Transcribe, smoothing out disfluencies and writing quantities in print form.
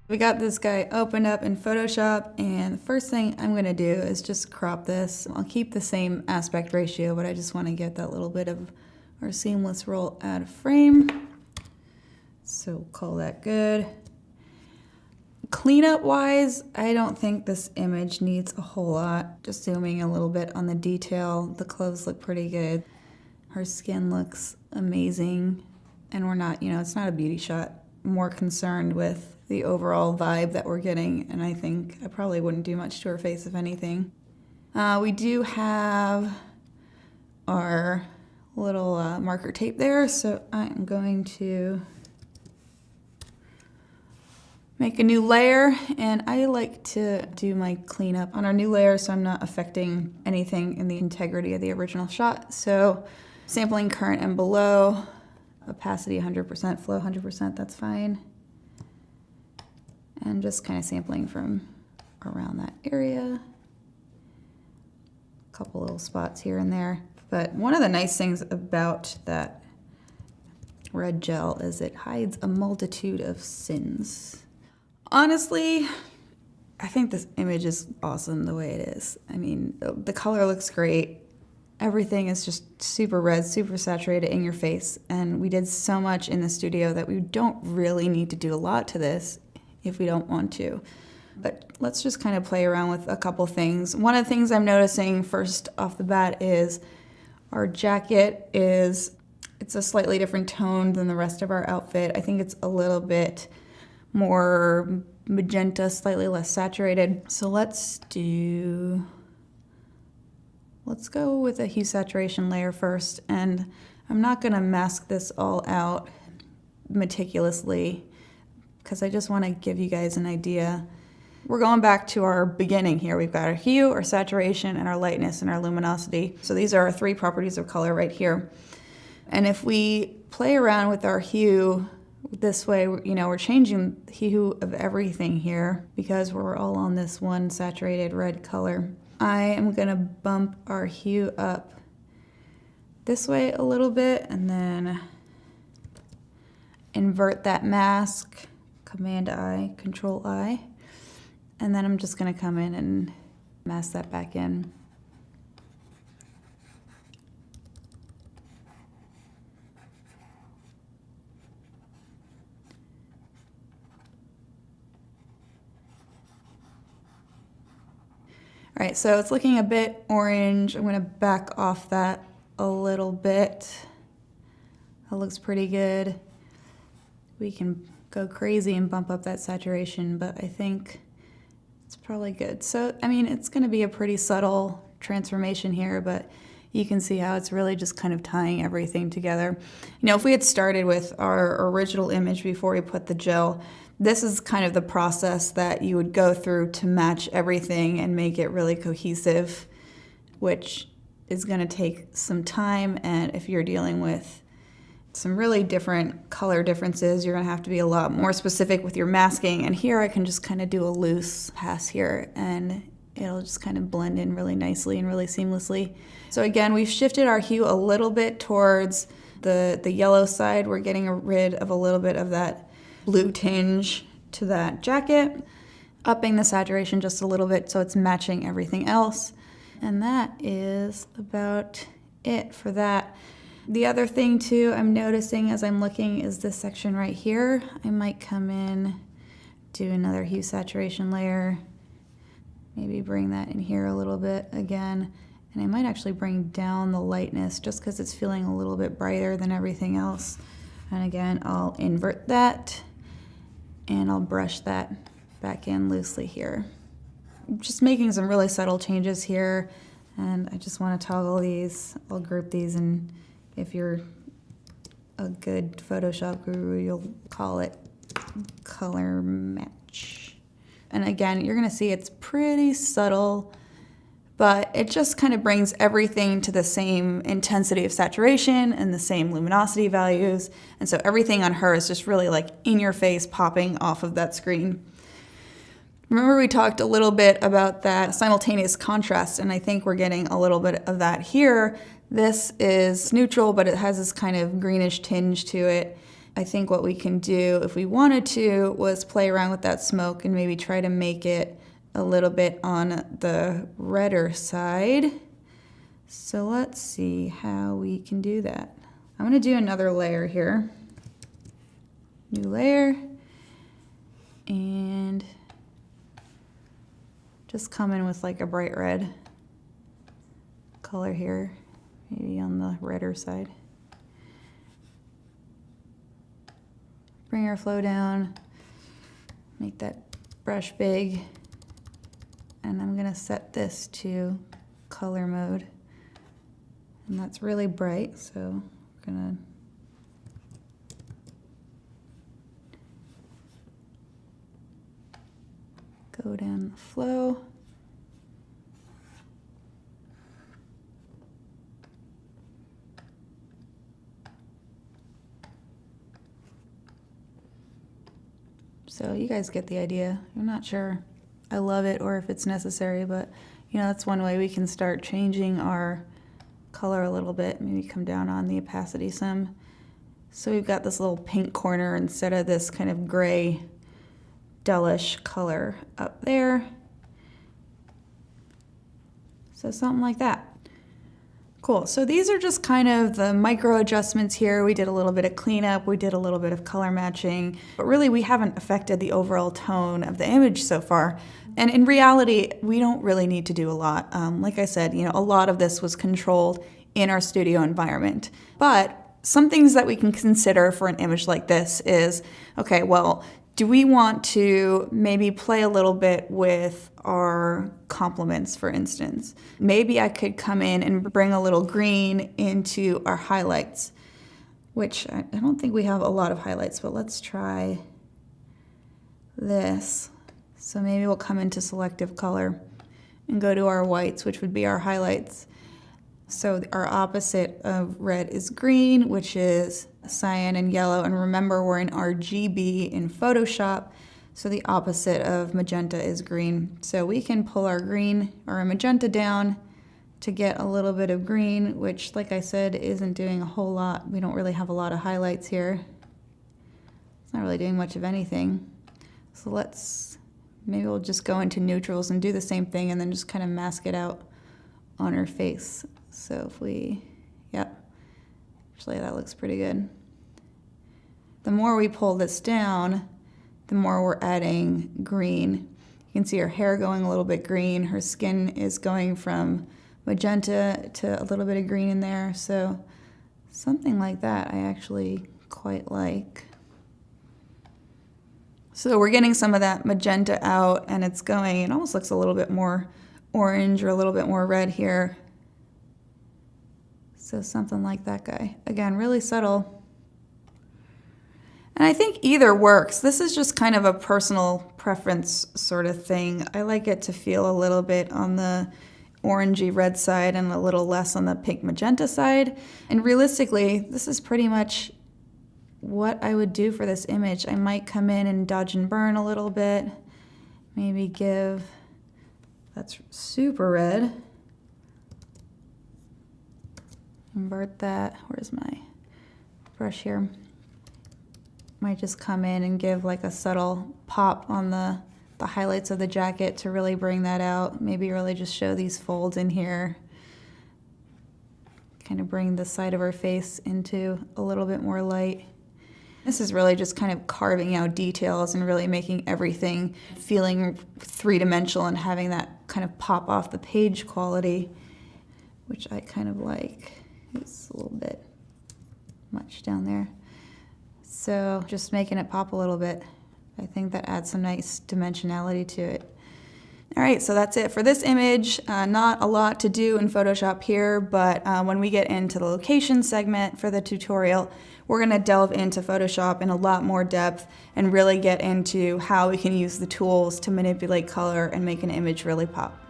We got this guy opened up in Photoshop, and the first thing I'm gonna do is just crop this. I'll keep the same aspect ratio, but I just wanna get that little bit of our seamless roll out of frame. So we'll call that good. Cleanup wise, I don't think this image needs a whole lot. Just zooming a little bit on the detail, the clothes look pretty good. Her skin looks amazing, and we're not, it's not a beauty shot. I'm more concerned with the overall vibe that we're getting, and I think I probably wouldn't do much to her face, if anything. We do have our little marker tape there, so I'm going to make a new layer, and I like to do my cleanup on our new layer so I'm not affecting anything in the integrity of the original shot. So sampling current and below, opacity 100%, flow 100%, that's fine. And just kind of sampling from around that area. A couple little spots here and there. But one of the nice things about that red gel is it hides a multitude of sins. Honestly, I think this image is awesome the way it is. I mean, the color looks great. Everything is just super red, super saturated in your face. And we did so much in the studio that we don't really need to do a lot to this if we don't want to. But let's just kind of play around with a couple things. One of the things I'm noticing first off the bat is our jacket it's a slightly different tone than the rest of our outfit. I think it's a little bit more magenta, slightly less saturated. So let's go with a hue saturation layer first, and I'm not gonna mask this all out meticulously because I just wanna give you guys an idea. We're going back to our beginning here. We've got our hue, our saturation, and our lightness and our luminosity. So these are our three properties of color right here. And if we play around with our hue this way, we're changing the hue of everything here because we're all on this one saturated red color. I am gonna bump our hue up this way a little bit and then invert that mask, Command I, Control I, and then I'm just gonna come in and mask that back in. All right, so it's looking a bit orange. I'm gonna back off that a little bit. That looks pretty good. We can go crazy and bump up that saturation, but I think it's probably good. So, I mean, it's gonna be a pretty subtle transformation here, but you can see how it's really just kind of tying everything together. If we had started with our original image before we put the gel, this is kind of the process that you would go through to match everything and make it really cohesive, which is going to take some time. And if you're dealing with some really different color differences, you're going to have to be a lot more specific with your masking. And here I can just kind of do a loose pass here and it'll just kind of blend in really nicely and really seamlessly. So again, we've shifted our hue a little bit towards the yellow side. We're getting rid of a little bit of that blue tinge to that jacket, upping the saturation just a little bit so it's matching everything else. And that is about it for that. The other thing too I'm noticing as I'm looking is this section right here. I might come in, do another hue saturation layer, maybe bring that in here a little bit again, and I might actually bring down the lightness just because it's feeling a little bit brighter than everything else. And again, I'll invert that and I'll brush that back in loosely here. I'm just making some really subtle changes here, and I just want to toggle these. I'll group these, and if you're a good Photoshop guru, you'll call it color match. And again, you're gonna see it's pretty subtle, but it just kind of brings everything to the same intensity of saturation and the same luminosity values. And so everything on her is just really like in your face, popping off of that screen. Remember we talked a little bit about that simultaneous contrast, and I think we're getting a little bit of that here. This is neutral, but it has this kind of greenish tinge to it. I think what we can do if we wanted to was play around with that smoke and maybe try to make it a little bit on the redder side. So let's see how we can do that. I'm gonna do another layer here. New layer. And just come in with like a bright red color here, maybe on the redder side. Bring our flow down, make that brush big, and I'm gonna set this to color mode. And that's really bright, so I'm gonna go down the flow. So you guys get the idea. I'm not sure I love it or if it's necessary, but you know, that's one way we can start changing our color a little bit. Maybe come down on the opacity some. So we've got this little pink corner instead of this kind of gray, dullish color up there. So something like that. Cool, so these are just kind of the micro adjustments here. We did a little bit of cleanup, we did a little bit of color matching, but really we haven't affected the overall tone of the image so far. And in reality, we don't really need to do a lot. Like I said, you know, a lot of this was controlled in our studio environment. But some things that we can consider for an image like this is, okay, well, do we want to maybe play a little bit with our complements, for instance? Maybe I could come in and bring a little green into our highlights, which I don't think we have a lot of highlights, but let's try this. So maybe we'll come into selective color and go to our whites, which would be our highlights. So our opposite of red is green, which is cyan and yellow. And remember, we're in RGB in Photoshop, so the opposite of magenta is green. So we can pull our green or our magenta down to get a little bit of green, which, like I said, isn't doing a whole lot. We don't really have a lot of highlights here. It's not really doing much of anything. So maybe we'll just go into neutrals and do the same thing and then just kind of mask it out on her face. So if actually that looks pretty good. The more we pull this down, the more we're adding green. You can see her hair going a little bit green. Her skin is going from magenta to a little bit of green in there. So something like that I actually quite like. So we're getting some of that magenta out and it almost looks a little bit more orange or a little bit more red here. So something like that guy. Again, really subtle. And I think either works. This is just kind of a personal preference sort of thing. I like it to feel a little bit on the orangey red side and a little less on the pink magenta side. And realistically, this is pretty much what I would do for this image. I might come in and dodge and burn a little bit. Maybe that's super red. Invert that. Where's my brush here? Might just come in and give like a subtle pop on the highlights of the jacket to really bring that out. Maybe really just show these folds in here. Kind of bring the side of her face into a little bit more light. This is really just kind of carving out details and really making everything feeling three-dimensional and having that kind of pop off the page quality, which I kind of like. It's a little bit much down there. So just making it pop a little bit. I think that adds some nice dimensionality to it. All right, so that's it for this image. Not a lot to do in Photoshop here, but when we get into the location segment for the tutorial, we're gonna delve into Photoshop in a lot more depth and really get into how we can use the tools to manipulate color and make an image really pop.